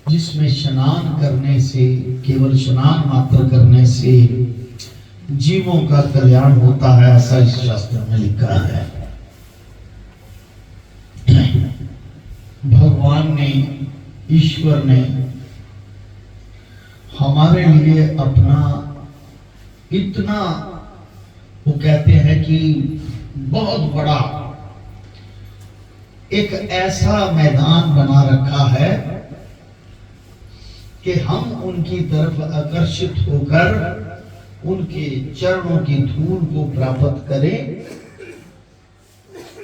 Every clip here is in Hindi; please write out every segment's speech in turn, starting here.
जिसमें स्नान करने से, केवल स्नान मात्र करने से जीवों का कल्याण होता है, ऐसा इस शास्त्र में लिखा है। भगवान ने, ईश्वर ने हमारे लिए अपना इतना, वो कहते हैं कि बहुत बड़ा एक ऐसा मैदान बना रखा है कि हम उनकी तरफ आकर्षित होकर उनके चरणों की धूल को प्राप्त करें,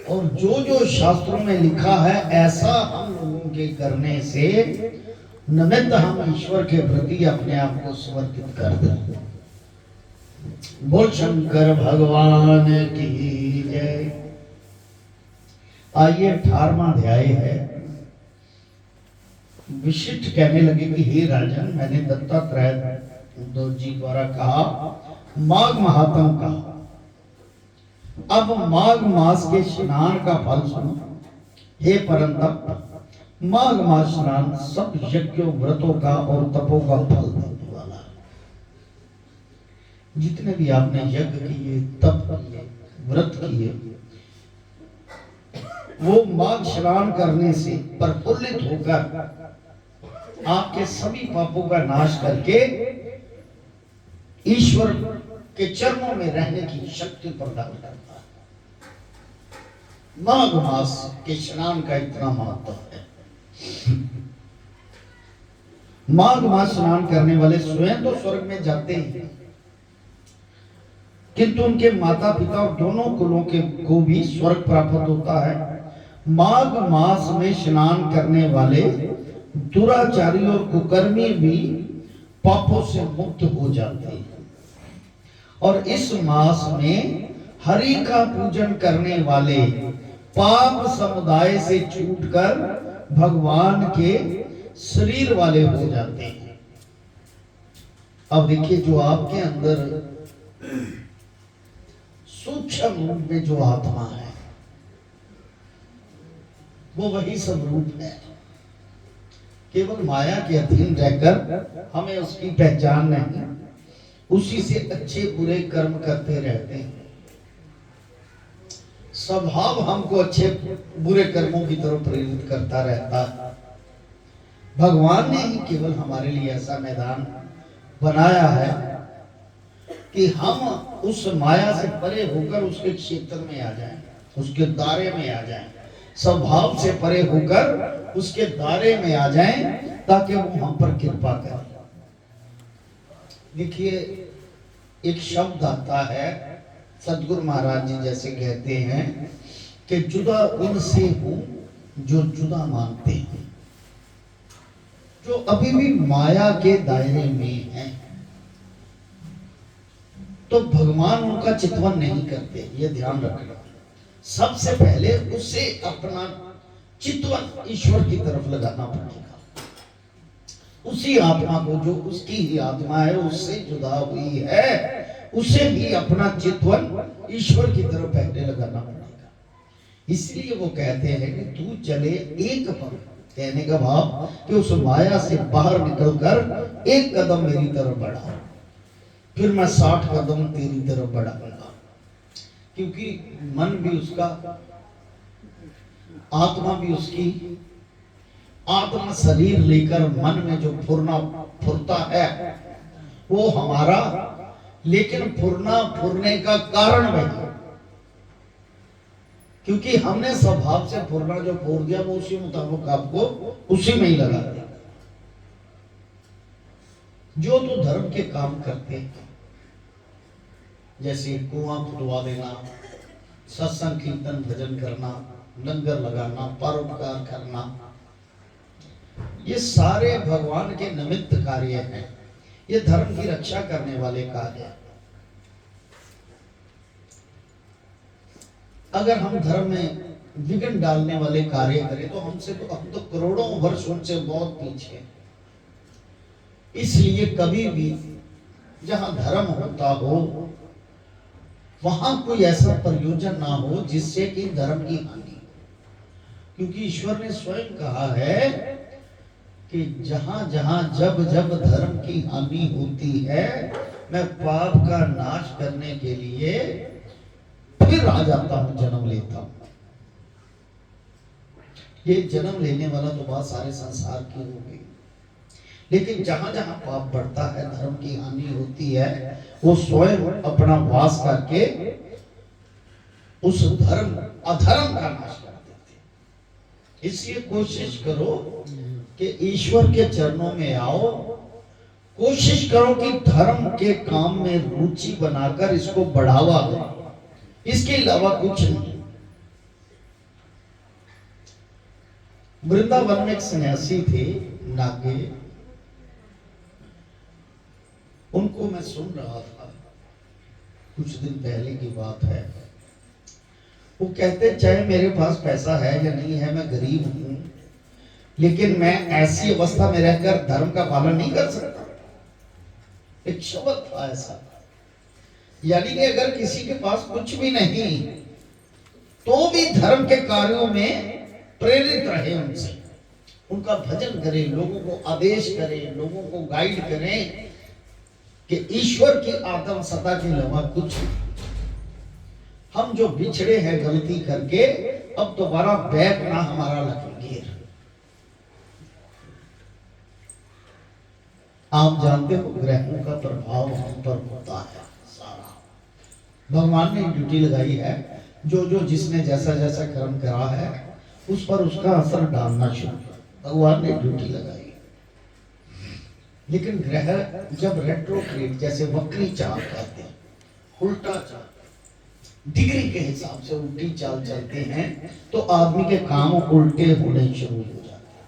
और जो जो शास्त्रों में लिखा है ऐसा हम लोगों के करने से निमित्त हम ईश्वर के प्रति अपने आप को समर्पित कर दें। बोल शंकर भगवान की जय। आइए 18वां अध्याय है। विशिष्ट कहने लगे कि हे राजन, मैंने दत्तात्रेय जी द्वारा कहा, माघ महात्म कहा। अब माघ मास के स्नान का फल सुनो। हे परंतप, माघ मास स्नान सब यज्ञों, व्रतों का और तपों का फल देने वाला है। जितने भी आपने यज्ञ किए, तप किए, व्रत किए, वो माघ स्नान करने से प्रफुल्लित होकर आपके सभी पापों का नाश करके ईश्वर के चरणों में रहने की शक्ति प्रदान करता है। माघ मास के स्नान का इतना महत्व है। माघ मास स्नान करने वाले स्वयं तो स्वर्ग में जाते हैं, किंतु उनके माता पिता और दोनों कुलों के को भी स्वर्ग प्राप्त होता है। माघ मास में स्नान करने वाले दुराचारी और कुकर्मी भी पापों से मुक्त हो जाते हैं, और इस मास में हरि का पूजन करने वाले पाप समुदाय से छूटकर भगवान के शरीर वाले हो जाते हैं। अब देखिए, जो आपके अंदर सूक्ष्म रूप में जो आत्मा है वो वही सब रूप है। केवल माया के अधीन रहकर हमें उसकी पहचान नहीं, उसी से अच्छे बुरे कर्म करते रहते हैं। स्वभाव हमको अच्छे बुरे कर्मों की तरफ प्रेरित करता रहता है। भगवान ने ही केवल हमारे लिए ऐसा मैदान बनाया है कि हम उस माया से परे होकर उसके क्षेत्र में आ जाएं, उसके दायरे में आ जाएं, स्वभाव से परे होकर उसके दायरे में आ जाएं, ताकि वो हम पर कृपा करे। देखिए, एक शब्द आता है, सदगुरु महाराज जी जैसे कहते हैं कि जुदा उनसे हूं जो जुदा मानते हैं, जो अभी भी माया के दायरे में हैं। तो भगवान उनका चितवन नहीं करते, ये ध्यान रखना। सबसे पहले उसे अपना चितवन ईश्वर की तरफ लगाना पड़ेगा। उसी आत्मा को, जो उसकी ही आत्मा है, उससे जुदा हुई है, उसे भी अपना चितवन ईश्वर की तरफ पहले लगाना पड़ेगा। इसलिए वो कहते हैं कि तू चले एक पग, कहने का भाव कि उस माया से बाहर निकलकर एक कदम मेरी तरफ बढ़ा, फिर मैं 60 कदम तेरी तरफ बढ़ाऊंगा। क्योंकि मन भी उसका, आत्मा भी उसकी, आत्मा शरीर लेकर मन में जो फुरता है वो हमारा, लेकिन फुरने का कारण वही, क्योंकि हमने स्वभाव से फुरना जो फूर दिया वो उसी मुताबिक आपको उसी में ही लगा दिया। जो तो धर्म के काम करते हैं, जैसे कुआं खुदवा देना, सत्संग कीर्तन भजन करना, लंगर लगाना, परोपकार करना, ये सारे भगवान के निमित्त कार्य हैं। ये धर्म की रक्षा करने वाले कार्य हैं। अगर हम धर्म में विघ्न डालने वाले कार्य करें तो हम तो करोड़ों वर्ष उनसे बहुत पीछे। इसलिए कभी भी जहां धर्म होता हो वहां कोई ऐसा प्रयोजन ना हो जिससे कि धर्म की हानि, क्योंकि ईश्वर ने स्वयं कहा है कि जहां जहां जब जब धर्म की हानि होती है मैं पाप का नाश करने के लिए फिर आ जाता हूं, जन्म लेता हूं। ये जन्म लेने वाला तो बात सारे संसार की हो गई, लेकिन जहां जहां पाप बढ़ता है, धर्म की हानि होती है, वो स्वयं अपना वास करके उस अधर्म का नाश कर देते। इसलिए कोशिश करो कि ईश्वर के चरणों में आओ, कोशिश करो कि धर्म के काम में रुचि बनाकर इसको बढ़ावा दो, इसके अलावा कुछ नहीं। वृंदावन में एक सन्यासी थे, नागे, उनको मैं सुन रहा था, कुछ दिन पहले की बात है। वो कहते चाहे मेरे पास पैसा है या नहीं है, मैं गरीब हूं, लेकिन मैं ऐसी अवस्था में रहकर धर्म का पालन नहीं कर सकता। एक शब्द था ऐसा, यानी कि अगर किसी के पास कुछ भी नहीं तो भी धर्म के कार्यों में प्रेरित रहे, उनसे उनका भजन करें, लोगों को आदेश करें, लोगों को गाइड करें कि ईश्वर की आत्म सत्ता के अलावा कुछ नहीं। हम जो बिछड़े हैं गलती करके, अब दोबारा बैक ना हमारा लगेंगे। आप जानते हो ग्रहों का प्रभाव हम पर होता है सारा। भगवान ने ड्यूटी लगाई है, जो जो जिसने जैसा जैसा कर्म करा है उस पर उसका असर डालना शुरू, भगवान ने ड्यूटी लगाई। लेकिन ग्रह जब रेट्रोग्रेड, जैसे वक्री चाल कहते हैं, उल्टा चाल, डिग्री के हिसाब से उल्टी चाल चलते हैं, तो आदमी के काम उल्टे होने शुरू हो जाते हैं,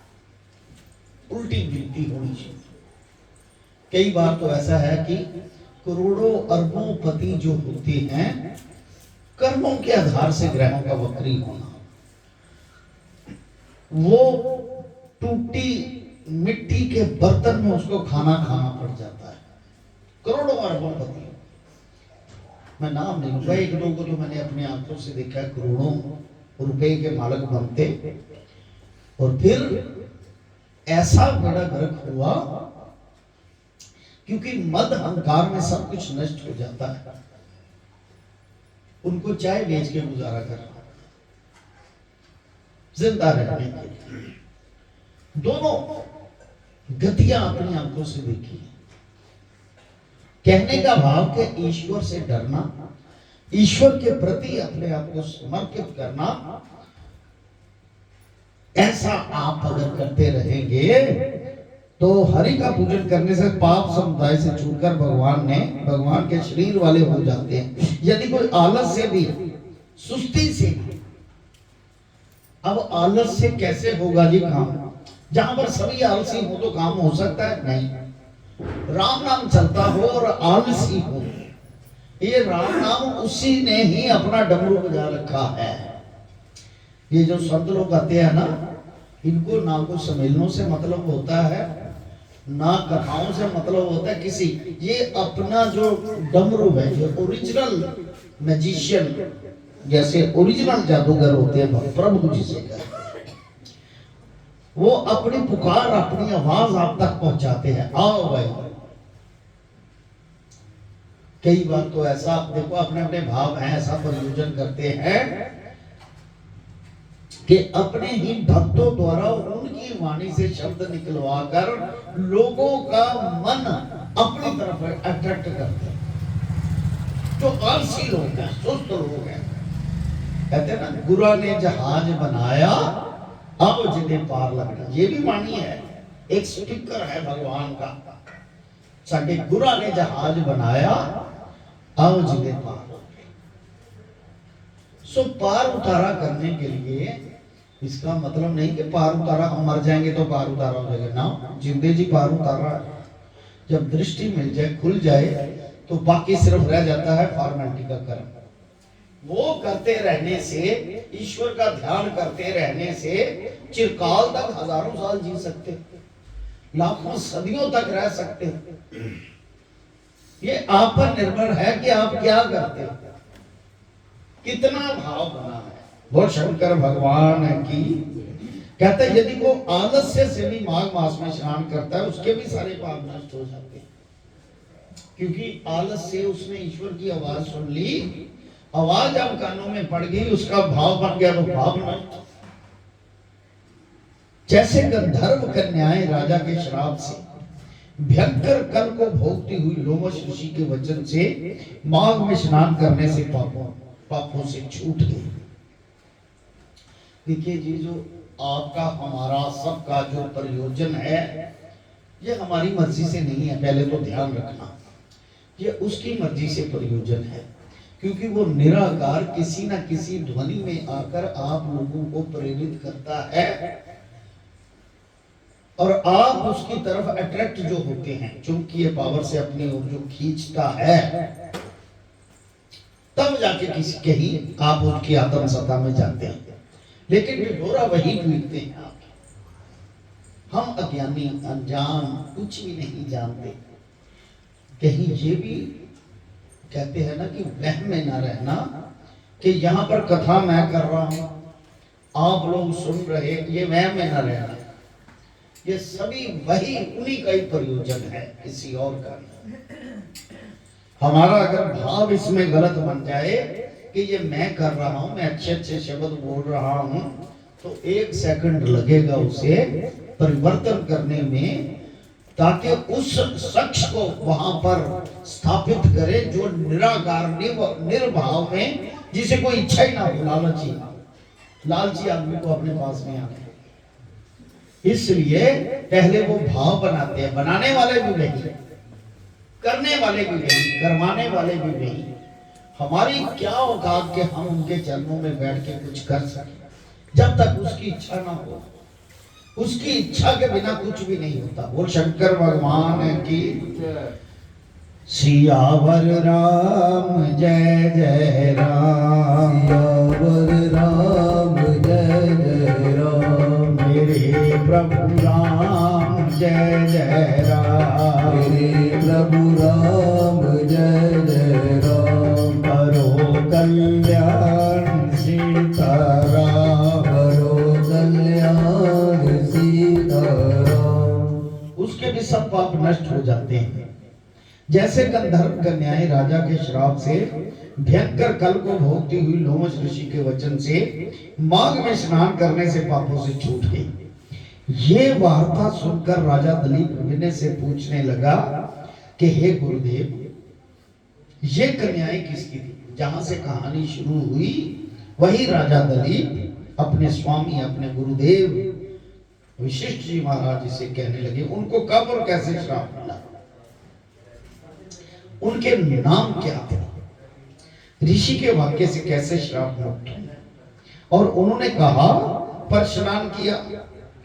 उल्टी गिनती होनी शुरू। कई बार तो ऐसा है कि करोड़ों अरबों पति जो होते हैं, कर्मों के आधार से ग्रहों का वक्री होना, वो टूटी मिट्टी के बर्तन में उसको खाना खाना पड़ जाता है। करोड़ों अरबों, मैं नाम नहीं लूंगा, एक दो को तो मैंने अपनी आंखों से देखा है, करोड़ों रुपए के मालिक बनते और फिर ऐसा बड़ा गर्क हुआ क्योंकि मद अहंकार में सब कुछ नष्ट हो जाता है। उनको चाय बेच के गुजारा करना, जिंदा रहने के लिए। दोनों गतियां अपनी आंखों से देखी। कहने का भाव कि ईश्वर से डरना, ईश्वर के प्रति अपने आप को समर्पित करना, ऐसा आप अगर करते रहेंगे तो हरि का पूजन करने से पाप समुदाय से छूटकर भगवान के शरीर वाले हो जाते हैं। यदि कोई आलस से भी, सुस्ती से, अब आलस से कैसे होगा जी काम? जहां पर सभी आलसी हो तो काम हो सकता है? नहीं। राम नाम चलता हो और आलसी हो, ये राम नाम उसी ने ही अपना डमरू बजा रखा है। ये जो संत लोग आते हैं ना, इनको ना कुछ सम्मेलनों से मतलब होता है, ना कथाओं से मतलब होता है किसी। ये अपना जो डमरू है, जो ओरिजिनल मैजिशियन, जैसे ओरिजिनल जादूगर होते हैं प्रभु जिसे कहते हैं, वो अपनी पुकार, अपनी आवाज आप तक पहुंचाते हैं। आओ भाई। कई बार तो ऐसा देखो, अपने अपने भाव हैं, ऐसा प्रयोजन करते हैं कि अपने ही भक्तों द्वारा उनकी वाणी से शब्द निकलवा कर लोगों का मन अपनी तरफ अट्रैक्ट करते हैं। जो आलसी लोग हैं, सुस्त लोग हैं, कहते हैं ना, गुरा ने जहाज बनाया अब जिन्हें पार लगना। ये भी वाणी है, एक स्टिकर है भगवान का। साडे गुरा ने जहाज बनाया अब जिन्हें पार। सो पार उतारा करने के लिए इसका मतलब नहीं कि पार उतारा हम मर जाएंगे तो पार उतारा हो जाएगा ना। जिंदे जी पार उतारा है। जब दृष्टि मिल जाए, खुल जाए, तो बाकी सिर्फ रह जाता है फॉर्मेलिटी का कर्म। वो करते रहने से, ईश्वर का ध्यान करते रहने से चिरकाल तक, हजारों साल जी सकते, लाखों सदियों तक रह सकते। ये आप पर निर्भर है कि आप क्या करते हो, कितना भाव बना है। वो शंकर भगवान की कहते हैं, यदि वो आलस्य से भी माघ मास में स्नान करता है, उसके भी सारे पाप नष्ट हो जाते हैं। क्योंकि आलस से उसने ईश्वर की आवाज सुन ली, आवाज जब कानों में पड़ गई, उसका भाव बन गया, वो भाव नष्ट। जैसे गंधर्व कन्याएं राजा के श्राप से भयंकर कल को भोगती हुई लोमश ऋषि के वचन से माघ में स्नान करने से पापों से छूट गई। देखिए जी, जो आपका हमारा सबका जो प्रयोजन है, ये हमारी मर्जी से नहीं है, पहले तो ध्यान रखना। ये उसकी मर्जी से प्रयोजन है, क्योंकि वो निराकार किसी न किसी ध्वनि में आकर आप लोगों को प्रेरित करता है और आप उसकी तरफ अट्रैक्ट जो होते हैं, चुंबकीय पावर से अपनी ओर जो खींचता है, तब जाके किसी कहीं आप उसकी आत्म सत्ता में जाते हैं। लेकिन ढिढोरा वही पीटते हैं आप। हम अज्ञानी, अनजान, कुछ भी नहीं जानते। कहीं ये भी कहते हैं ना कि वहम में ना रहना कि यहाँ पर कथा मैं कर रहा हूं, आप लोग सुन रहे, ये वहम में ना रहना। ये सभी वही उन्हीं का ही प्रयोजन है, किसी और का नहीं। हमारा अगर भाव इसमें गलत बन जाए कि ये मैं कर रहा हूं, मैं अच्छे अच्छे शब्द बोल रहा हूं, तो 1 सेकंड लगेगा उसे परिवर्तन करने में, ताकि उस शख्स को वहां पर स्थापित करे जो निराकार निर्भाव में, जिसे कोई इच्छा ही ना हो, लालची आदमी को अपने पास में आने। इसलिए पहले वो भाव बनाते हैं। बनाने वाले भी वही, करने वाले भी वही, करवाने वाले भी वही। हमारी क्या औकात के हम उनके चरणों में बैठ के कुछ कर सके, जब तक उसकी इच्छा ना हो। उसकी इच्छा के बिना कुछ भी नहीं होता। बोल शंकर भगवान की। सियावर राम जय जय राम, सियावर राम जय जय राम। प्रभु राम जय जय राम, मेरे प्रभु राम जय जय राम, करो कल्याण सीताराम, करो कल्याण सीताराम। उसके भी सब पाप नष्ट हो जाते हैं। जैसे गंधर्व कन्याएं राजा के श्राप से भयंकर कल को भोगती हुई लोमश ऋषि के वचन से माघ में स्नान करने से पापों से छूट गई। ये वार्ता सुनकर राजा दलीप विनय से पूछने लगा कि हे गुरुदेव, ये कन्याएं किसकी थी? जहां से कहानी शुरू हुई वही राजा दलीप अपने स्वामी, अपने गुरुदेव वशिष्ठ जी महाराज से कहने लगे उनको कब और कैसे श्राप मिला, उनके नाम क्या थे, ऋषि के वाक्य से कैसे श्राप मुक्त हुए। और उन्होंने कहा पर स्नान किया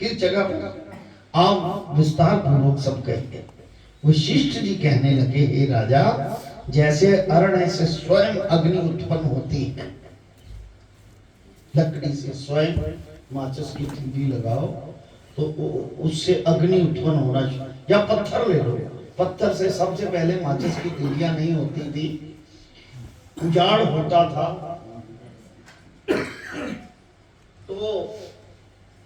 किस जगह पर, आप विस्तार पूर्वक सब कहेंगे। वशिष्ठ जी कहने लगे हे राजा, जैसे अरण्य से स्वयं अग्नि उत्पन्न होती है, लकड़ी से स्वयं माचिस की तीली लगाओ तो उससे अग्नि उत्पन्न होना चाहिए। या पत्थर ले लो, पत्थर से सबसे पहले माचिस की तीलियां नहीं होती थी, उजाड़ होता था, तो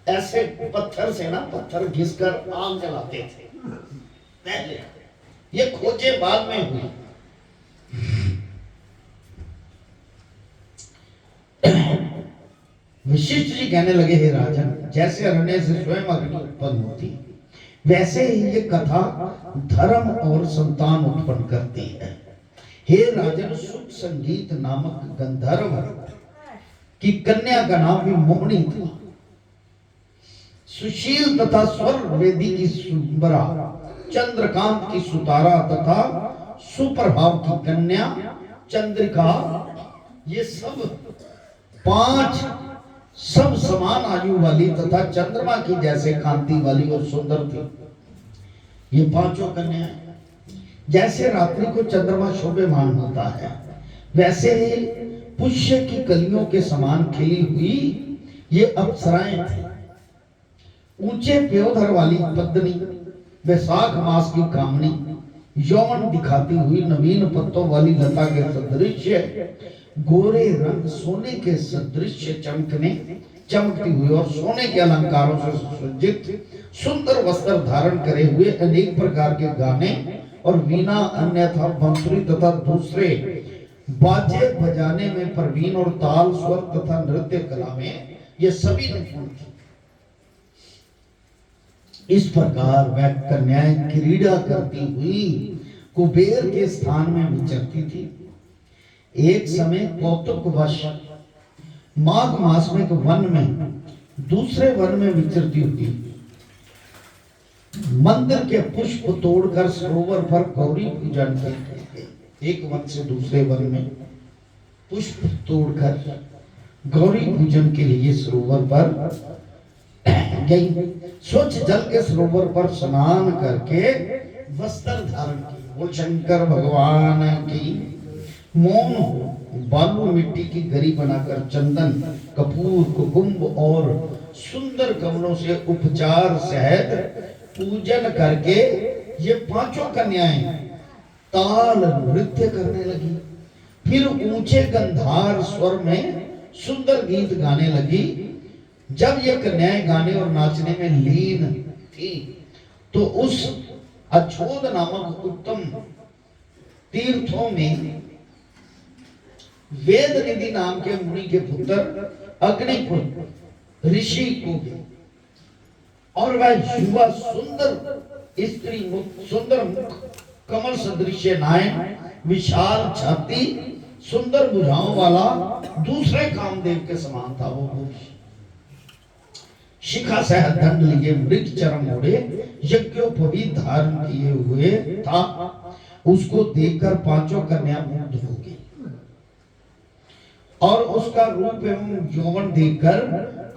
ऐसे पत्थर से ना, पत्थर घिसकर आग जलाते थे पहले। ये खोजे बाद में हुई। वशिष्ठ जी कहने लगे हे राजन, जैसे अरण्य से स्वयं अग्नि उत्पन्न होती वैसे ही ये कथा धर्म और संतान उत्पन्न करती है। हे राजन, सुख संगीत नामक गंधर्व की कन्या का नाम भी मोहिनी था। सुशील तथा स्वर वेदी की सुंदरा, चंद्रकांत की सुतारा तथा सुप्रभाव की कन्या चंद्रिका, ये सब पांच सब समान आयु वाली तथा चंद्रमा की जैसे कांति वाली और सुंदर थी। ये पांचों कन्याएं जैसे रात्रि को चंद्रमा शोभायमान होता है, वैसे ही पुष्य की कलियों के समान खिली हुई ये अप्सराएं थी। ऊंचे प्योधर वाली पद्मनी, वैशाख मास की कामनी, यौवन दिखाती हुई नवीन पत्तों वाली लता के सदृश, गोरे रंग सोने के सदृश चमकती हुई और सोने के अलंकारों से सुसज्जित सुंदर वस्त्र धारण करे हुए अनेक प्रकार के गाने और वीणा, अन्यथा बंसुरी तथा दूसरे बाजे बजाने में प्रवीण और ताल, स्वर तथा नृत्य कला में ये सभी निपुण थे। इस प्रकार वह कन्याएं क्रीड़ा करती हुई कुबेर के स्थान में विचरती थी। एक समय कौतुकवश माघ मास में एक वन में दूसरे वन में विचरती हुई मंदिर के पुष्प तोड़कर सरोवर पर गौरी पूजन करते। एक वन से दूसरे वन में पुष्प तोड़कर गौरी पूजन के लिए सरोवर पर गई। स्वच्छ जल के सरोवर पर स्नान करके वस्त्र धारण की। बोल शंकर भगवान की। मौन हो, बालू मिट्टी की गरी बनाकर चंदन, कपूर, कुकुम्भ और सुंदर कमलों से उपचार सहित पूजन करके ये पांचों कन्याएं ताल नृत्य करने लगी। फिर ऊंचे गंधार स्वर में सुंदर गीत गाने लगी। जब ये कन्याएं गाने और नाचने में लीन थी तो उस अछोद नामक उत्तम तीर्थों में वेद निधि नाम के मुनि के पुत्र अग्निपुत्र ऋषि को, और वह युवा सुंदर स्त्री सुंदर मुख, कमल सदृश नायन, विशाल छाती, सुंदर भुजाओं वाला दूसरे कामदेव के समान था। वो पुरुष शिखा सह दंड लिए, मृग चरम ओढ़े, यज्ञोपवीत धारण किए हुए था। उसको देखकर पांचों कन्या मुग्ध हो गई और उसका रूप एवं यौवन देखकर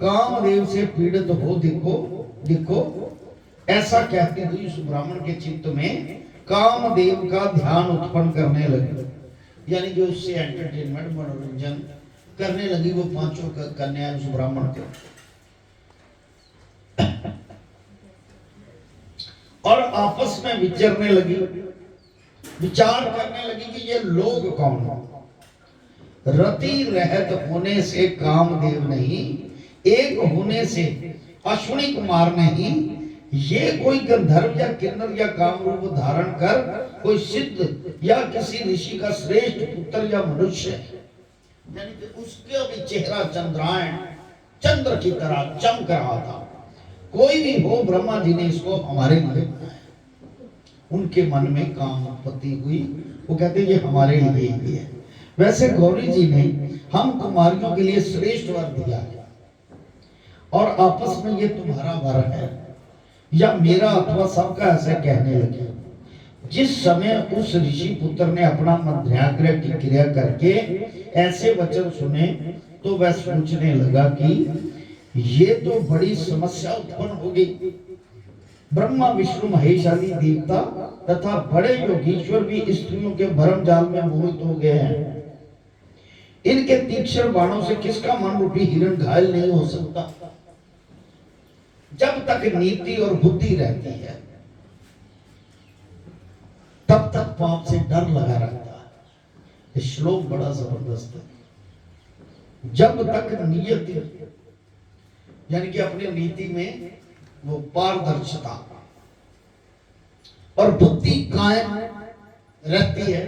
कामदेव से पीड़ित हो देखो ऐसा कहती हुई उस ब्राह्मण के चित्त में कामदेव का ध्यान उत्पन्न करने लगी। यानी कि उससे एंटरटेनमेंट, मनोरंजन करने लगी वो पांचों कन्या उस ब्राह्मण को। और आपस में विचरने लगी, विचार करने लगी कि ये लोग कौन हो। रति रहत होने से कामदेव नहीं, एक होने से अश्विनी कुमार नहीं, ये कोई गंधर्व या किन्नर या कामरूप धारण कर कोई सिद्ध या किसी ऋषि का श्रेष्ठ पुत्र या मनुष्य है। यानी कि उसका भी चेहरा चंद्रायण चंद्र की तरह चमक रहा था। कोई भी हो, ब्रह्मा जी ने इसको हमारे लिए बनाया। उनके मन में काम उत्पत्ति हुई, वो कहते ये हमारे लिए ही है। वैसे गौरी जी ने हम कुमारियों के लिए श्रेष्ठ वर दिया है और आपस में ये तुम्हारा वर है या मेरा अथवा सबका, ऐसे कहने लगे। जिस समय उस ऋषि पुत्र ने अपना मध्याग्रह की क्रिया करके ऐसे वचन सुने तो वह सोचने लगा कि ये तो बड़ी समस्या उत्पन्न होगी। ब्रह्मा विष्णु महेश आदि देवता तथा बड़े योगीश्वर भी स्त्रियों के भरम जाल में मोहित हो गए हैं। इनके तीक्ष्ण बाणों से किसका मन रूपी हिरण घायल नहीं हो सकता। जब तक नीति और बुद्धि रहती है तब तक पाप से डर लगा रहता है। ये श्लोक बड़ा जबरदस्त है। जब तक नियति यानी कि अपनी नीति में वो पारदर्शिता और बुद्धि कायम रहती है,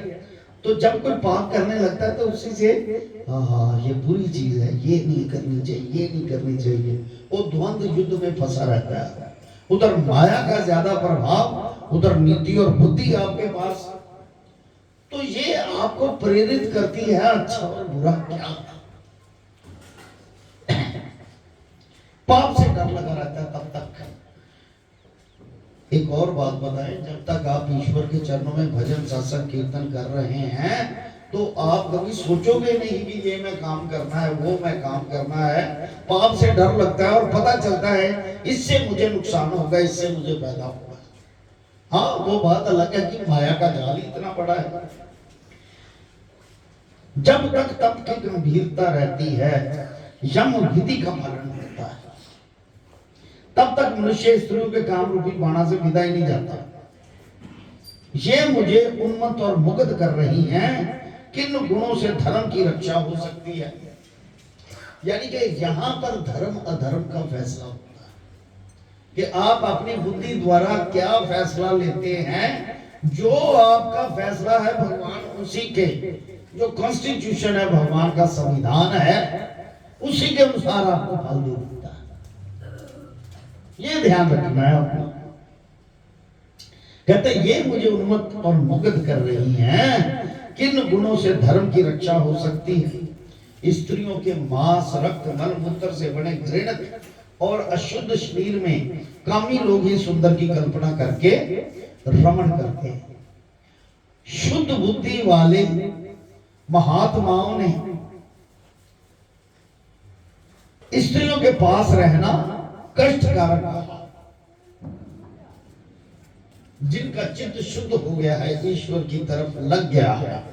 तो जब कोई पाप करने लगता है तो उसी से हाँ ये बुरी चीज है, ये नहीं करनी चाहिए, ये नहीं करनी चाहिए, वो द्वंद्व युद्ध में फंसा रहता है। उधर माया का ज्यादा प्रभाव, उधर नीति और बुद्धि आपके पास, तो ये आपको प्रेरित करती है अच्छा और बुरा क्या है। पाप से डर लगा रहता है तब तक। एक और बात बताएं, जब तक आप ईश्वर के चरणों में भजन सत्संग कीर्तन कर रहे हैं तो आप कभी सोचोगे नहीं कि ये मैं काम करना है, वो मैं काम करना है। पाप से डर लगता है और पता चलता है इससे मुझे नुकसान होगा, इससे मुझे फायदा होगा। हाँ वो बात अलग है कि माया का जाल इतना बड़ा है। जब तक तप की गंभीरता रहती है, यम विधि का पालन करता है, तब तक मनुष्य स्त्रियों के काम रूपी बाणा से विदा ही नहीं जाता। ये मुझे उन्मत्त और मुग्ध कर रही हैं, किन गुणों से धर्म की रक्षा हो सकती है। यानी कि यहां पर धर्म अधर्म का फैसला होता है कि आप अपनी बुद्धि द्वारा क्या फैसला लेते हैं। जो आपका फैसला है भगवान उसी के, जो कॉन्स्टिट्यूशन है भगवान का संविधान है, उसी के अनुसार आपको फल दे देता है। ये ध्यान रखना है आपको। कहते ये मुझे उन्मत्त और मुग्ध कर रही हैं, किन गुणों से धर्म की रक्षा हो सकती है। स्त्रियों के मांस रक्त मल मूत्र से बने घृणित और अशुद्ध शरीर में कामी लोग ही सुंदर की कल्पना करके रमण करते हैं। शुद्ध बुद्धि वाले महात्माओं ने स्त्रियों के पास रहना कष्टकारक है। जिनका चित्त शुद्ध हो गया है, ईश्वर की तरफ लग गया है,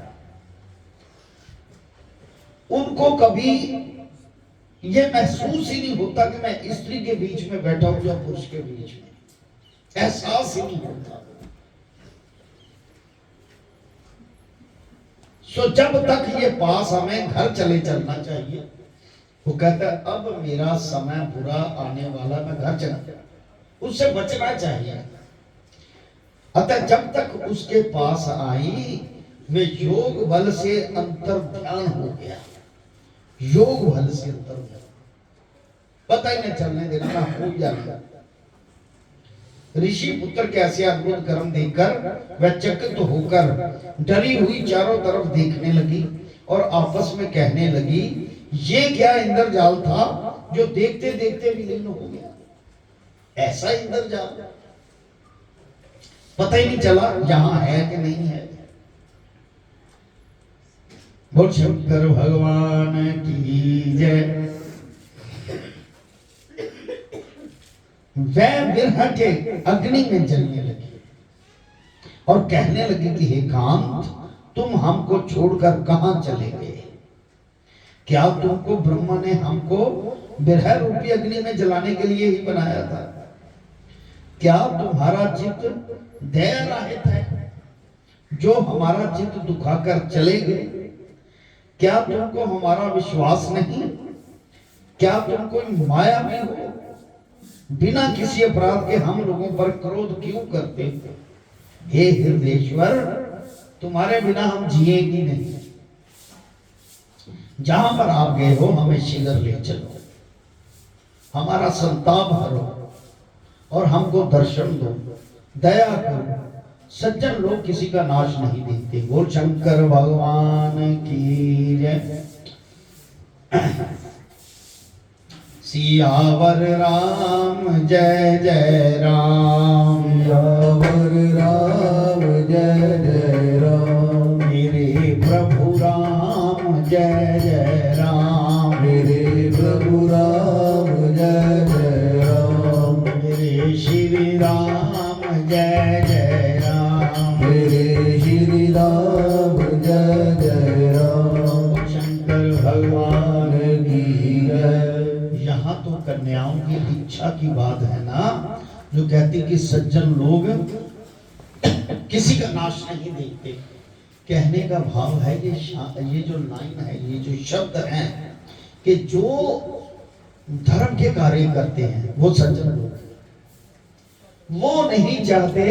उनको कभी ये महसूस ही नहीं होता कि मैं स्त्री के बीच में बैठा हूं या पुरुष के बीच में, एहसास ही नहीं होता। सो जब तक ये पास हमें घर चले चलना चाहिए, वो कहता है अब मेरा समय बुरा आने वाला, मैं घर चला, उससे बचना चाहिए। अतः जब तक उसके पास आई वे योग बल से अंतर ध्यान हो गया। योग बल से अंतर ध्यान, पता ही नहीं चलने देना ना हो जाना। ऋषि पुत्र के ऐसे अद्भुत कर्म देखकर वह चकित होकर डरी हुई चारों तरफ देखने लगी और आपस में कहने लगी ये क्या इंद्रजाल था जो देखते देखते विलीन हो गया। ऐसा इंद्रजाल पता ही नहीं चला यहां है कि नहीं है। बोल शंकर भगवान की जय। वह विरह के अग्नि में जलने लगी और कहने लगी कि हे कांत, तुम हमको छोड़कर कहां चले गए? क्या तुमको ब्रह्मा ने हमको विरह रूपी अग्नि में जलाने के लिए ही बनाया था? क्या तुम्हारा चित्त दया रहित है जो हमारा चित्त दुखाकर चले गए? क्या तुमको हमारा विश्वास नहीं? क्या तुम कोई माया में हो? बिना किसी अपराध के हम लोगों पर क्रोध क्यों करते हो? हे हृदयेश्वर, तुम्हारे बिना हम जिएंगे नहीं। जहां पर आप गए हो हमें शीघ्र ले चलो, हमारा संताप हरो और हमको दर्शन दो, दया करो। सज्जन लोग किसी का नाश नहीं देखते। बोल शंकर भगवान की जय। सियावर राम जय जय राम, सियावर राम जय जय राम, मेरे प्रभु राम जय जय राम, मेरे प्रभु राम जय जय राम, मेरे श्री राम जय जय राम, मेरे श्री राम जय जय राम। शंकर भगवान की जय। यहाँ तो कन्याओं की इच्छा की बात है ना, जो कहती कि सज्जन लोग किसी का नाश नहीं देखते। कहने का भाव है ये जो लाइन है, ये जो शब्द है कि जो धर्म के कार्य करते हैं वो सज्जन लोग, वो नहीं चाहते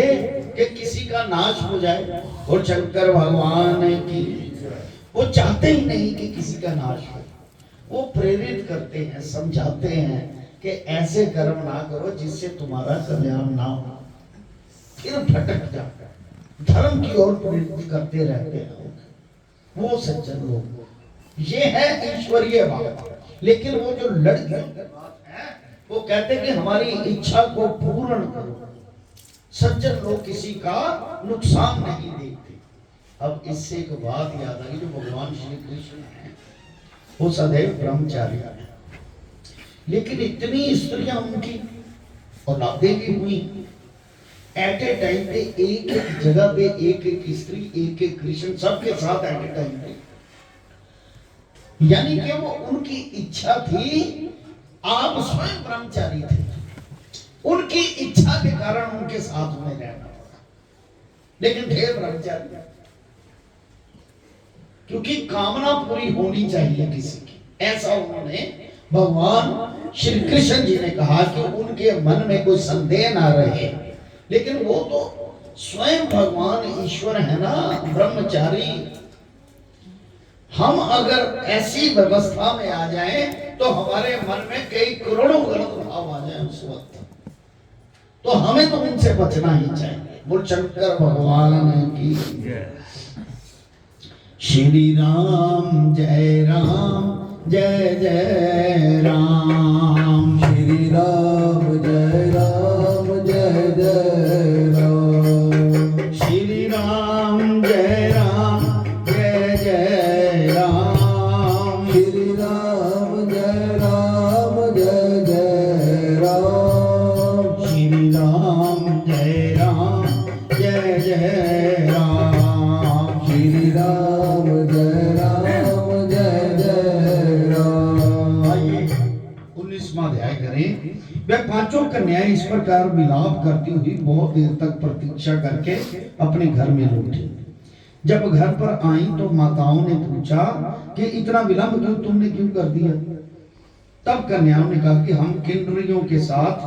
कि किसी का नाश हो जाए। और शंकर भगवान की, वो चाहते ही नहीं कि किसी का नाश हो। वो प्रेरित करते हैं, समझाते हैं कि ऐसे कर्म ना करो जिससे तुम्हारा कल्याण ना हो। फिर भटक जाता, धर्म की ओर प्रेरित करते रहते हैं वो सज्जन लोग। ये है ईश्वरीय बात। लेकिन वो जो लड़कियों की बात है, वो कहते कि हमारी इच्छा को पूर्ण करो। सज्जन लोग किसी का नुकसान नहीं देखते। अब इससे एक बात याद आई, जो भगवान श्री कृष्ण है वो सदैव ब्रह्मचारी है, लेकिन इतनी स्त्रियां उनकी औलादें भी हुई, एट ए टाइम पे एक एक जगह पे एक एक स्त्री, एक एक कृष्ण, सबके साथ एट ए टाइम पे। यानी कि वो उनकी इच्छा थी, आप स्वयं ब्रह्मचारी थे, उनकी इच्छा के कारण उनके साथ में रहना पड़ा, लेकिन थे ब्रह्मचारी। क्योंकि कामना पूरी होनी चाहिए किसी की, ऐसा उन्होंने भगवान श्री कृष्ण जी ने कहा कि उनके मन में कोई संदेह ना रहे। लेकिन वो तो स्वयं भगवान ईश्वर है ना, ब्रह्मचारी। हम अगर ऐसी व्यवस्था में आ जाएं तो हमारे मन में कई करोड़ों गलत भाव आ जाए उस वक्त, तो हमें तो उनसे बचना ही चाहिए। बोल शंकर भगवान की। श्री राम जय राम जय जय राम, श्री राम जय राम जय जय राम, श्री राम जय राम जय जय राम, श्री राम जय राम जय जय राम, श्री राम जय राम जय जय राम, श्री राम जय राम जय जय राम। आइए 19वां अध्याय करें। वे पांचों कन्याएं इस प्रकार विलाप करती हुई बहुत देर तक प्रतीक्षा करके अपने घर में लौटी। जब घर पर आई तो माताओं ने पूछा कि इतना विलंब क्यों, तुमने क्यों कर दिया? तब कन्याओं ने कहा कि हम किन्नरियों के साथ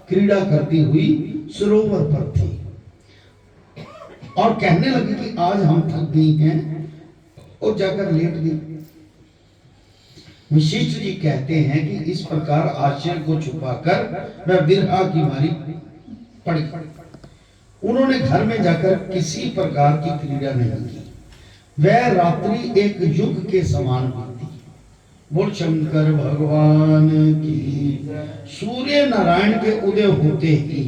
क्रीड़ा करती हुई सरोवर पर थी और कहने लगी कि आज हम थक गई हैं और जाकर लेट गई। वशिष्ठ जी कहते हैं कि इस प्रकार आश्चर्य को छुपाकर वह विरहा की मारी पड़ी। उन्होंने घर में जाकर किसी प्रकार की क्रीड़ा नहीं की। वह रात्रि एक युग के समान बीती। बोल शंकर भगवान की। सूर्य नारायण के उदय होते ही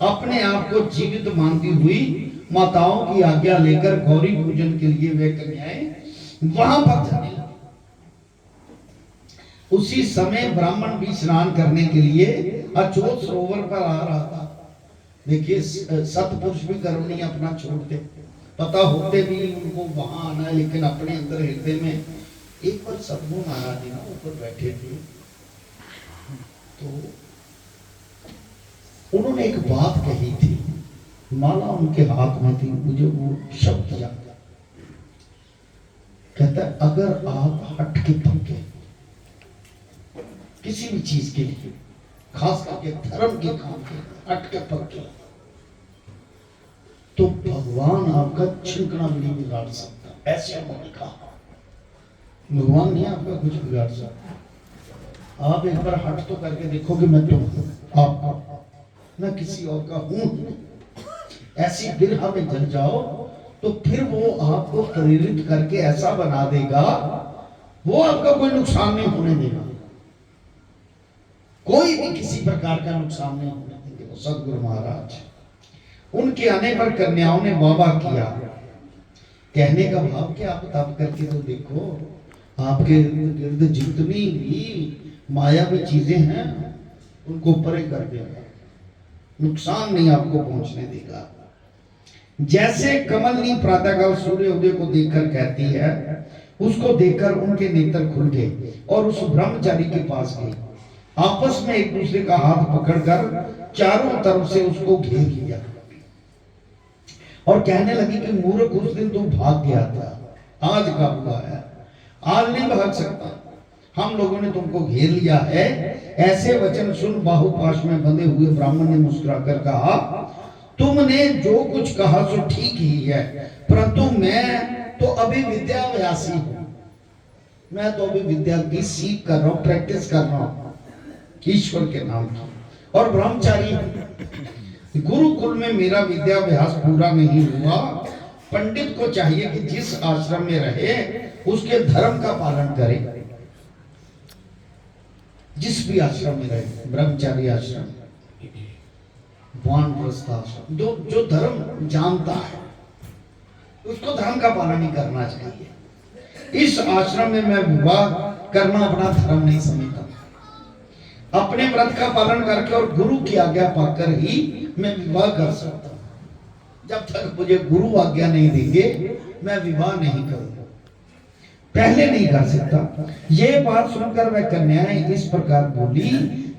अपने आप को जीवित मानती हुई माताओं की आज्ञा लेकर गौरी पूजन के लिए वे कन्याएं वहां पर जाने लगी। उसी समय ब्राह्मण भी स्नान करने के लिए अचोत सरोवर पर आ रहा था। देखिए सतपुरुष भी कर्म नहीं अपना छोड़ते, पता होते भी उनको वहां आना है, लेकिन अपने अंदर हृदय में। एक बार सतगुरु महाराज जी ना ऊपर बैठे थे, तो उन्होंने एक बात कही थी, माला उनके हाथ में थी, मुझे वो शब्द याद है। कहता है अगर आप हट के पक्के किसी भी चीज के लिए, खास करके धर्म के काम के लिए हट के पक्के, तो भगवान आपका छिलकना भी नहीं बिगाड़ सकता। ऐसे उन्होंने कहा, भगवान नहीं आपका कुछ बिगाड़ सकता। आप एक बार हट तो करके देखो कि मैं तुम आप मैं किसी और का हूं, ऐसी बिरहा में जल जाओ तो फिर वो आपको प्रेरित करके ऐसा बना देगा, वो आपका कोई नुकसान नहीं होने देगा, कोई भी किसी प्रकार का नुकसान नहीं होने देंगे। वो सदगुरु महाराज, उनके आने पर कन्याओं ने वाह किया। कहने का भाव कि आप तब करके तो देखो, आपके इर्द गिर्द जितनी भी मायावी चीजें हैं उनको परे कर देगा, नुकसान नहीं आपको पहुंचने देगा। जैसे कमलनी प्रातःकाल सूर्य उदय को देखकर कहती है, उसको देखकर उनके नेत्र खुल गए और उस ब्रह्मचारी के पास गए। आपस में एक दूसरे का हाथ पकड़कर चारों तरफ से उसको घेर लिया और कहने लगी कि मूर्ख, उस दिन तुम भाग गया था, आज का हुआ है, आज नहीं भाग सकता, हम लोगों ने तुमको घेर लिया है। ऐसे वचन सुन बाहुपाश में बंधे हुए ब्राह्मण ने मुस्कुराकर कहा, तुमने जो कुछ कहा सो ठीक ही है, परंतु मैं तो अभी विद्याभ्यासी हूं, मैं तो अभी विद्या की सीख कर रहा हूं, प्रैक्टिस कर रहा हूं ईश्वर के नाम की, और ब्रह्मचारी हूं। गुरुकुल में मेरा विद्याभ्यास पूरा नहीं हुआ। पंडित को चाहिए कि जिस आश्रम में रहे उसके धर्म का पालन करे, जिस भी आश्रम में रहे, ब्रह्मचारी आश्रम, वानप्रस्थ आश्रम, जो धर्म जानता है उसको धर्म का पालन ही करना चाहिए। इस आश्रम में मैं विवाह करना अपना धर्म नहीं समझता, अपने व्रत का पालन करके और गुरु की आज्ञा पाकर ही मैं विवाह कर सकता हूं। जब तक मुझे गुरु आज्ञा नहीं देंगे मैं विवाह नहीं करूंगा, पहले नहीं कर सकता। ये बात सुनकर वह कन्याएं इस प्रकार बोली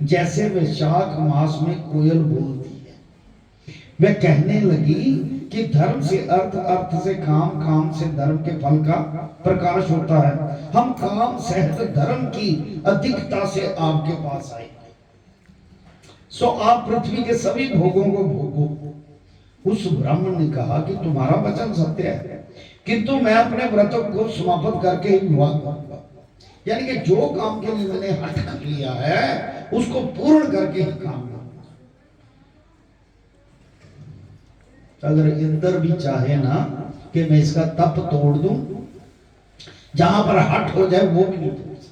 जैसे वैशाख मास में कोयल बोलती है। वह कहने लगी कि धर्म से अर्थ, अर्थ से काम, काम से धर्म के फल का प्रकाश होता है। हम काम सहित धर्म की अधिकता से आपके पास आए, सो आप पृथ्वी के सभी भोगों को भोगो। उस ब्राह्मण ने कहा कि तुम्हारा वचन सत्य है, किंतु मैं अपने व्रतों को समाप्त करके ही विवाह करूंगा। यानी कि जो काम के लिए मैंने हट कर लिया है उसको पूर्ण करके ही काम करूंगा। अगर इंद्र भी चाहे ना कि मैं इसका तप तोड़ दूं, जहां पर हट हो जाए वो भी नहीं तोड़ सकते।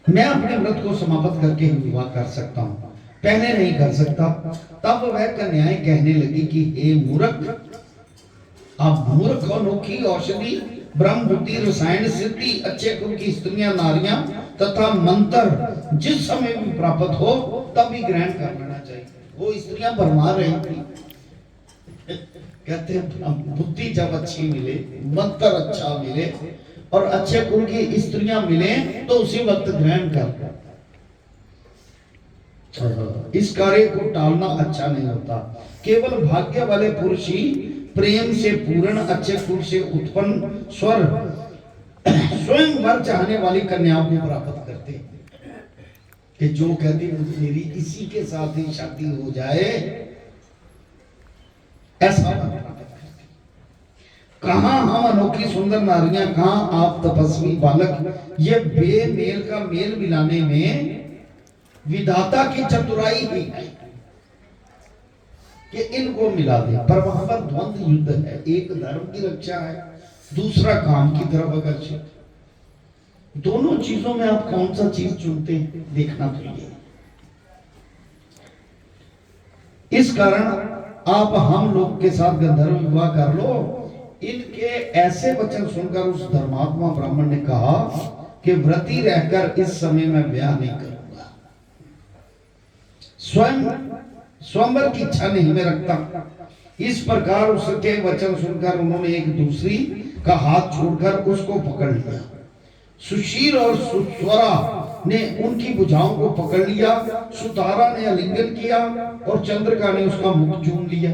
मैं अपने व्रत को समाप्त करके ही विवाह कर सकता हूं, पहले नहीं कर सकता। तब वह कन्याएं कहने लगी कि हे मूर्ख, आप मूर्ख, अनोखी औषधि, ब्रह्म बुद्धि, रसायन सिद्धि, अच्छे कुल की स्त्रियां, नारियां तथा मंत्र जिस समय भी प्राप्त हो तब भी ग्रहण कर लेना चाहिए। वो स्त्रियां भरमा रही थी, कहते बुद्धि जब अच्छी मिले, मंत्र अच्छा मिले और अच्छे कुल की स्त्रियां मिले तो उसी वक्त ग्रहण कर। इस कार्य को टालना अच्छा नहीं होता। केवल भाग्य वाले पुरुष ही प्रेम से पूर्ण, अच्छे कुल से उत्पन्न, स्वयं वर चाहने वाली कन्याओं को प्राप्त करते हैं। कि जो कहती मेरी इसी के साथ ही शादी हो जाए, ऐसा कहां हम अनोखी सुंदर नारियां, कहां आप तपस्वी बालक। ये बेमेल का मेल मिलाने में विधाता की चतुराई ही है कि इनको मिला दे। पर वहां पर द्वंद्व युद्ध है, एक धर्म की रक्षा है, दूसरा काम की तरफ आकर्षित। दोनों चीजों में आप कौन सा चीज चुनते हैं देखना चाहिए। इस कारण आप हम लोग के साथ गंधर्व विवाह कर लो। इनके ऐसे वचन सुनकर उस धर्मात्मा ब्राह्मण ने कहा कि व्रती रहकर इस समय में ब्याह नहीं करूंगा, स्वयंवर की इच्छा नहीं मैं रखता। इस प्रकार उसके वचन सुनकर उन्होंने एक दूसरी का हाथ छोड़कर उसको पकड़ लिया। सुशील और सुस्वरा ने उनकी भुजाओं को पकड़ लिया, सुतारा ने आलिंगन किया और चंद्रिका ने उसका मुख चूम लिया,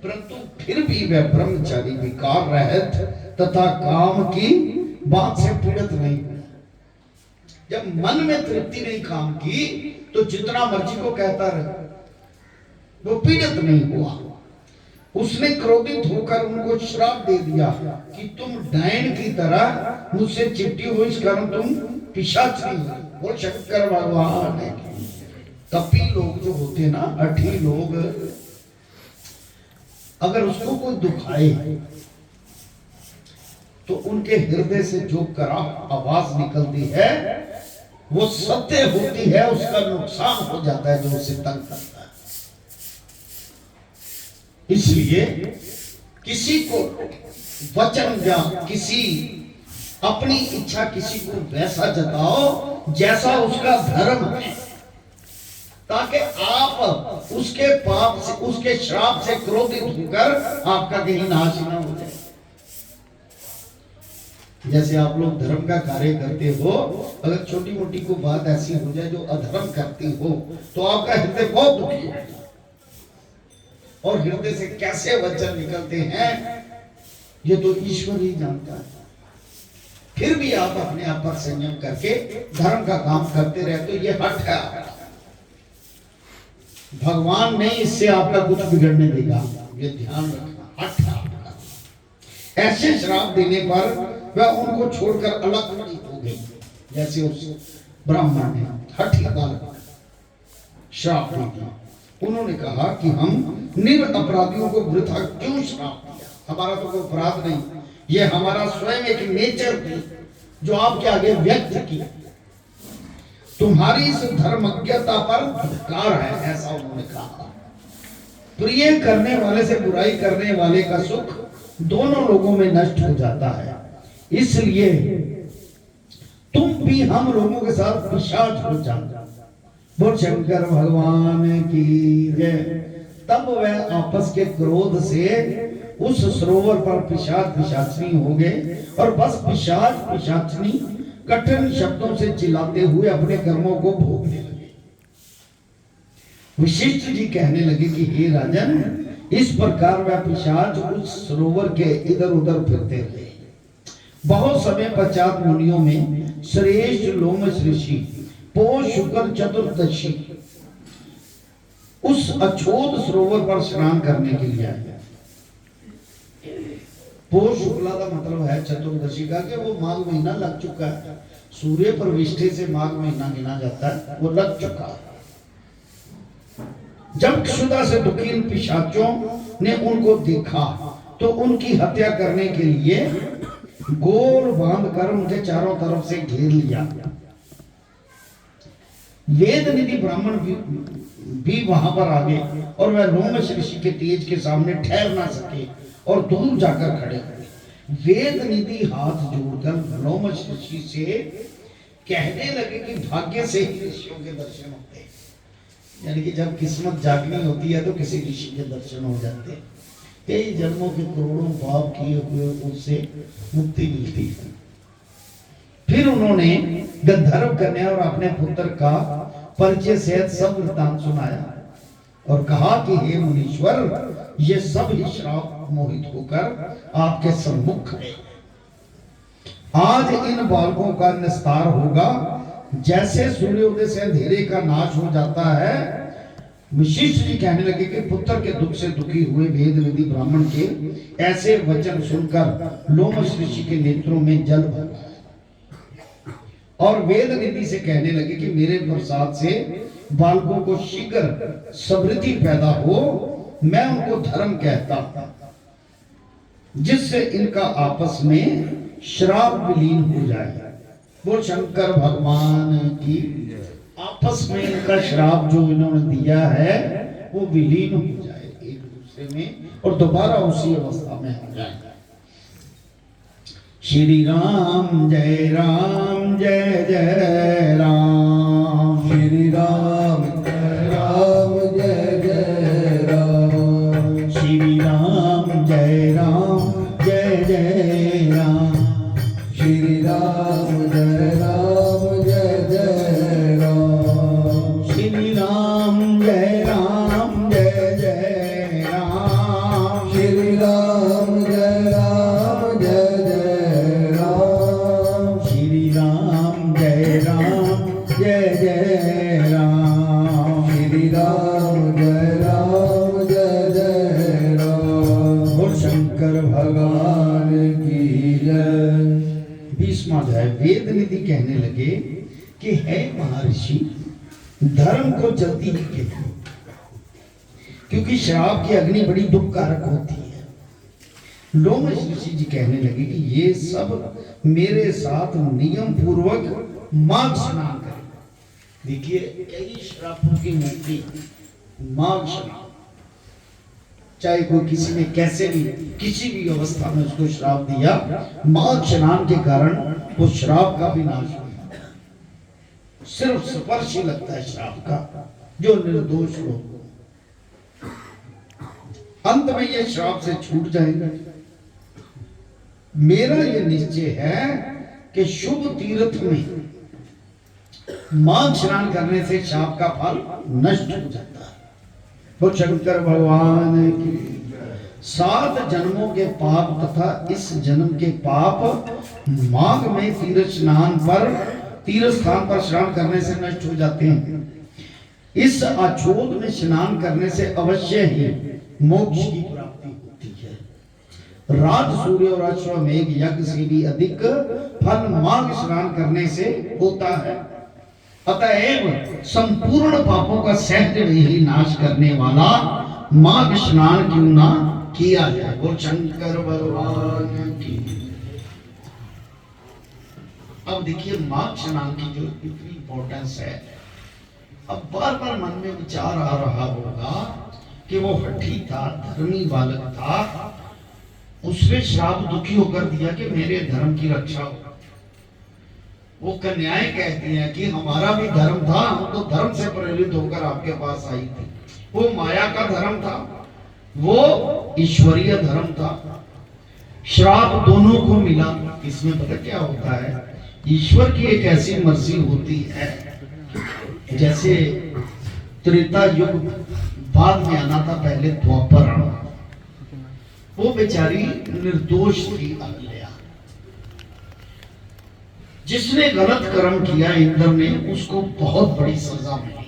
परंतु फिर भी वह ब्रह्मचारी विकार रहित तथा काम की बात से पीड़ित नहीं। जब मन में तृप्ति नहीं काम की तो जितना मर्जी को कहता रहे, वो पीड़ित नहीं हुआ। उसने क्रोधित होकर उनको श्राप दे दिया कि तुम डायन की तरह मुझसे चिपटी हो, इस कारण तुम पिशाची हो। वो शंकर भगवान है। कपी लोग जो होते ना, अठी लोग, अगर उसको कोई दुखाए तो उनके हृदय से जो करा आवाज निकलती है वो सत्य होती है, उसका नुकसान हो जाता है जो उसे तंग करता है। इसलिए किसी को वचन या किसी अपनी इच्छा किसी को वैसा जताओ जैसा उसका धर्म है, ताकि आप उसके पाप से, उसके श्राप से क्रोधित होकर आपका कहीं नाश ना हो जाए। जैसे आप लोग धर्म का कार्य करते हो, अगर छोटी मोटी को बात ऐसी हो जाए जो अधर्म करती हो तो आपका हृदय बहुत दुखी होगा, और हृदय से कैसे वचन निकलते हैं ये तो ईश्वर ही जानता है। फिर भी आप अपने आप पर संयम करके धर्म का काम करते रहे तो ये हट है आपका। भगवान नहीं इससे आपका कुछ बिगड़ने देगा, ये ध्यान रखना। हट है आपका। ऐसे श्राप देने पर वह उनको छोड़कर अलग हो गई, जैसे उस ब्राह्मण ने हठी का श्राप दे दिया। उन्होंने कहा कि हम निरपराधियों को वृथा क्यों श्राप दिया, हमारा तो कोई अपराध नहीं, ये हमारा स्वयं एक नेचर थी जो आपके आगे व्यक्त की। तुम्हारी इस धर्मज्ञता पर धिक्कार है, ऐसा उन्होंने कहा। प्रिय करने वाले से बुराई करने वाले का सुख दोनों लोगों में नष्ट हो जाता है, इसलिए तुम भी हम लोगों के साथ पिशाच हो जाओ। बोल शंकर भगवान की जय। तब वह आपस के क्रोध से उस सरोवर पर पिशाच पिशाचनी हो गए, और बस पिशाच पिशाचनी कठिन शब्दों से चिल्लाते हुए अपने कर्मों को भोगने लगे। वशिष्ठ जी कहने लगे कि हे राजन, इस प्रकार वह पिशाच उस सरोवर के इधर उधर फिरते रहे। बहुत समय पश्चात मुनियों में श्रेष्ठ लोमश ऋषि पौष शुक्ल चतुर्दशी उस अछोद सरोवर पर स्नान करने के लिए आए। पौष शुक्ला का मतलब है चतुर्दशी का, कि वो माघ महीना लग चुका है, सूर्य प्रविष्टि से माघ महीना गिना जाता है, वो लग चुका है। जब क्षुधा से दुखी पिशाचों ने उनको देखा तो उनकी हत्या करने के लिए गोल बांधकर उनके चारों तरफ से घेर लिया। वेद निधि ब्राह्मण भी वहां पर आ गए, और वह लोमश ऋषि के तेज के सामने ठहर ना सके और दूर जाकर खड़े हुए। वेद निधि हाथ जोड़कर लोमश ऋषि से कहने लगे कि भाग्य से ही ऋषियों के दर्शन होते हैं, यानी कि जब किस्मत जागनी होती है तो किसी ऋषि के दर्शन हो जाते हैं। कई जन्मों के करोड़ों पाप किए हुए उससे मुक्ति मिलती है। फिर उन्होंने गंधर्व कन्या और अपने पुत्र का परिचय सहित सब वृत्तांत सुनाया और कहा कि हे मुनीश्वर, ये सब ही श्राप मोहित होकर आपके सम्मुख है। आज इन बालकों का निस्तार होगा, जैसे सूर्योदय से अंधेरे का नाश हो जाता है। वशिष्ठ जी कहने लगे कि पुत्र के दुख से दुखी हुए वेद निधि ब्राह्मण के ऐसे वचन सुनकर लोमश ऋषि के नेत्रों में जल भर गया, और वेद निधि से कहने लगे कि मेरे प्रसाद से बालकों को शीघ्र समृद्धि पैदा हो, मैं उनको धर्म कहता, जिससे इनका आपस में श्राप विलीन हो जाए। बोल शंकर भगवान की। आपस में इनका श्राप जो इन्होंने दिया है वो विलीन हो जाए एक दूसरे में, और दोबारा उसी अवस्था में हो जाए। श्री राम जय राम जय जय राम। श्री राम जय जय राम। श्री राम जय जय राम। श्री राम जय जय जय राम जय जय राम। श्री राम जय राम जय जय राम। श्री राम जय राम जय जय राम। श्री राम जय राम जय जय राम। बोल शंकर भगवान की जय। 20वां अध्याय। वेद निधि कहने लगे कि है महर्षि, धर्म को जल्दी ही कहिए, क्योंकि श्राप की अग्नि बड़ी दुखकारक होती है। लोमश ऋषि जी कहने लगे कि ये सब मेरे साथ नियम पूर्वक माघ स्नान करें। देखिए कई श्रापों की मुक्ति माघ स्नान, चाहे कोई किसी ने कैसे भी किसी भी अवस्था में उसको श्राप दिया, माघ स्नान के कारण वो श्राप का भी नाश हुआ। सिर्फ स्पर्श ही लगता है श्राप का, जो निर्दोष लोग, अंत में ये श्राप से छूट जाएंगे। मेरा ये निश्चय है कि शुभ तीर्थ में माघ स्नान करने से श्राप का फल नष्ट हो जाता है। तो शंकर भगवान की 7 जन्मों के पाप तथा इस जन्म के पाप माघ में तीर्थ स्थान पर स्नान करने से नष्ट हो जाते हैं। इस अछोद में स्नान करने से अवश्य ही मोक्ष की प्राप्ति होती है। राज सूर्य और अश्वमेघ यज्ञ से भी अधिक फल माघ स्नान करने से होता है। अतएव संपूर्ण पापों का सहज ही नाश करने वाला माघ स्नान क्यों ना किया जाए। वो शंकर भगवान की। अब देखिए माघ स्नान की जो इतनी इंपॉर्टेंस है, अब बार बार मन में विचार आ रहा होगा कि वो हठी था, धर्मी बालक था, उसने श्राप दुखी होकर दिया कि मेरे धर्म की रक्षा हो। वो कन्याएं कहती हैं कि हमारा भी धर्म था, हम तो धर्म से प्रेरित होकर आपके पास आई थी। वो माया का धर्म था, वो ईश्वरीय धर्म था। श्राप दोनों को मिला। इसमें पता क्या होता है, ईश्वर की एक ऐसी मर्जी होती है, जैसे त्रेता युग बाद में आना था, पहले द्वापर आना। वो बेचारी निर्दोष थी अहल्या, जिसने गलत कर्म किया इंद्र ने, उसको बहुत बड़ी सजा मिली।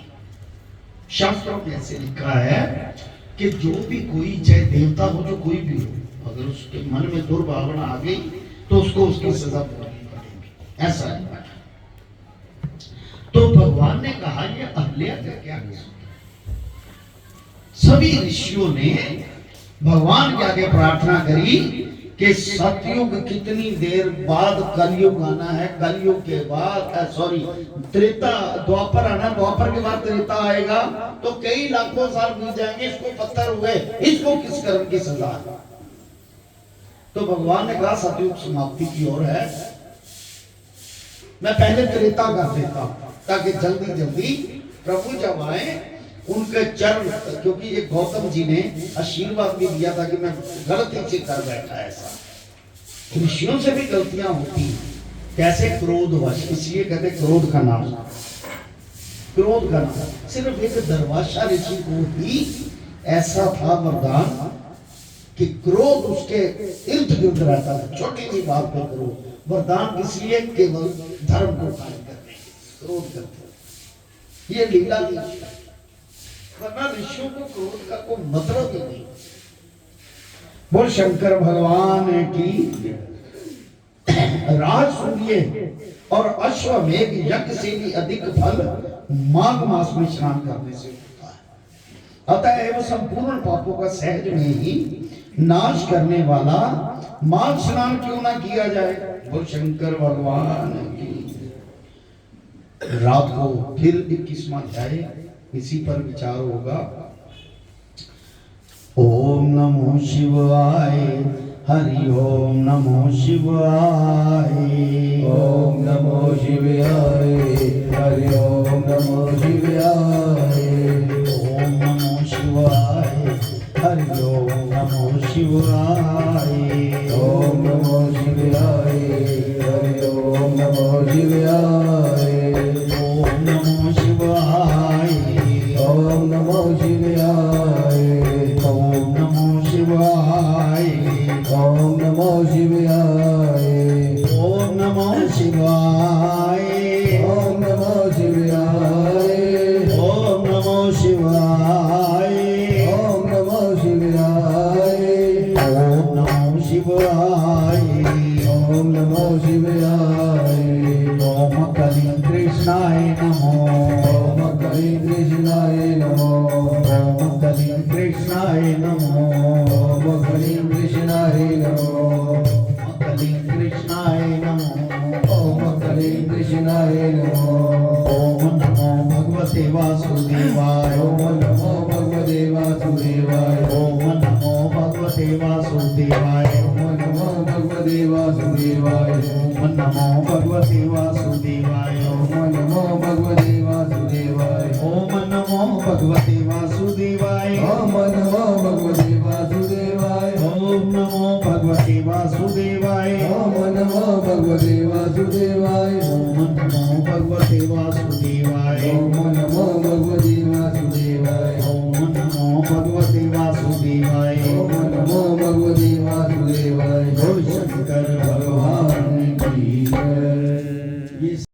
शास्त्रों में ऐसे लिखा है कि जो भी कोई, चाहे देवता हो, जो कोई भी हो, अगर उसके मन में दुर्भावना आ गई तो उसको उसकी सजा भुगतनी पड़ेगी। ऐसा है। तो भगवान ने कहा ये अहल्या का क्या कसूर? सभी ऋषियों ने भगवान के आगे प्रार्थना करी कि सतयुग कितनी देर बाद कलयुग आना है, कलयुग के बाद त्रेता, द्वापर आना, द्वापर के बाद त्रेता आएगा, तो कई लाखों साल बीत जाएंगे, इसको पत्थर हुए, इसको किस कर्म की सजा है? तो भगवान ने कहा सतयुग समाप्ति की ओर है, मैं पहले त्रेता कर देता हूं, ताकि जल्दी जल्दी प्रभु जब आए उनके चरण, क्योंकि एक गौतम जी ने आशीर्वाद भी दिया था कि मैं गलती से कर बैठा। ऐसा ऋषियों से भी गलतियां होती हैं। कैसे? क्रोधवश, इसलिए कहते क्रोध का नाम। क्रोध का नाम सिर्फ एक दरवाशा ऋषि को ही ऐसा था वरदान कि क्रोध उसके इर्द गिर्द रहता था, छोटी सी बात पर क्रोध। वरदान इसलिए केवल धर्म को कायम करने, क्रोध करते। ये लीला थी, वरना ऋषियों को क्रोध का कोई मतलब ही नहीं। बोल शंकर भगवान की। राज सूर्य और अश्वमेघ यज्ञ से भी अधिक फल माघ मास में स्नान करने से होता है। अतएव संपूर्ण पापों का सहज में ही नाश करने वाला माघ स्नान क्यों ना किया जाए। बोल शंकर भगवान की। रात को फिर 21वां अध्याय इसी पर विचार होगा। ओम नमो शिवाय, हरि ओम नमो शिवाय। ओम नमो शिवाय, हरि ओम नमो शिवाय। ओम नमो शिवाय, हरि ओम नमो शिवाय। ओम नमो शिवाय, हरि ओम नमो शिवाय। ओम नमो शिवाय, ओम ओम नमो शिवाय ओम नमो शिवाय ओम नमो शिवाय ओम नमो शिवाय ओम नमो शिवाय ओम नमो शिवाय ओम नमो शिवाय ओम नमो शिवाय ओम नमो शिवाय ओम कलिं कृष्णाय नमो ओम कली कृष्णाय नमो ओम कलिं कृष्णाय नमो ओम कली कृष्णाय नमो कलिं कृष्णाय नमो ओम कली कृष्णाय नमो ओम नमो भगवते वासुदेवाय ओम नमो भगवते वासुदेवाय ओम नमो भगवते वासुदेवाय ओम नमो भगवते वासुदेवाय ओम नमो भगवते वासुदेवाय ओम नमो भगवते वासुदेवाय ओम नमो भगवते वासुदेवाय ओम नमो भगवते वासुदेवाय ओम नमो भगवते वासुदेवाय ओम नमो भगवते वासुदेवाय